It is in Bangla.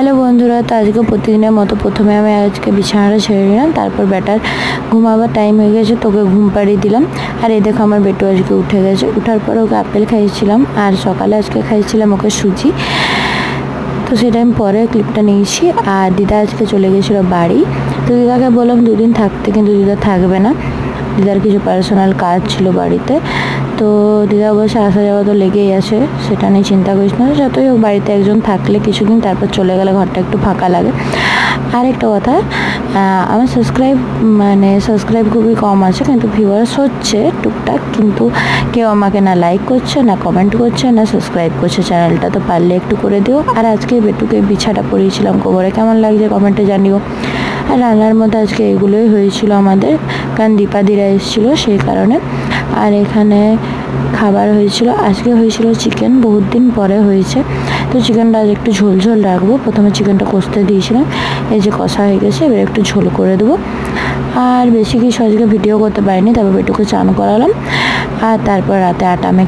হ্যালো বন্ধুরা, তো আজকে প্রতিদিনের মতো প্রথমে আমি আজকে বিছানাটা ছেড়ে নিলাম। তারপর বেটার ঘুমাবার টাইম হয়ে গেছে, তোকে ঘুম পাড়িয়ে দিলাম। আর এই দেখো আমার বেটু আজকে উঠে গেছে। উঠার পরে ওকে আপেল খাইয়েছিলাম, আর সকালে আজকে খাইয়েছিলাম ওকে সুজি। তো সেটা আমি পরে ক্লিপটা নিয়েছি। আর দিদা আজকে চলে গেছিলো বাড়ি। তো দিদাকে বললাম দুদিন থাকতে, কিন্তু দিদা থাকবে না। দিদার কিছু পার্সোনাল কাজ ছিল বাড়িতে। তো দিদা অবশ্যই আসা যাওয়া তো লেগেই আছে, সেটা নিয়ে চিন্তা করিস না। যতই হোক বাড়িতে একজন থাকলে কিছুদিন, তারপর চলে গেলে ঘরটা একটু ফাঁকা লাগে। আর একটা কথা, আমার সাবস্ক্রাইব খুবই কম আছে, কিন্তু ভিউয়ার্স হচ্ছে টুকটাক। কিন্তু কেউ আমাকে না লাইক করছে, না কমেন্ট করছে, না সাবস্ক্রাইব করছে চ্যানেলটা। তো পারলে একটু করে দিও। আর আজকে বেটুকে বিছাটা পরিয়েছিলাম কোমরে, কেমন লাগছে কমেন্টে জানিও। আর রান্নার মধ্যে আজকে এগুলোই হয়েছিল আমাদের, কারণ দীপাদিরা এসেছিলো সেই কারণে। আর এখানে খাবার হয়েছিল, আজকে হয়েছিল চিকেন, বহুত দিন পরে হয়েছে। তো চিকেনটা আজ একটু ঝোল ঝোল রাখবো। প্রথমে চিকেনটা কষতে দিয়েছিলাম, এই যে কষা হয়ে গেছে, এবার একটু ঝোল করে দেবো। আর বেশি কিছু আজকে ভিডিও করতে পারিনি, তারপর বেটুকে চান করালাম। আর তারপর রাতে আটা মেখে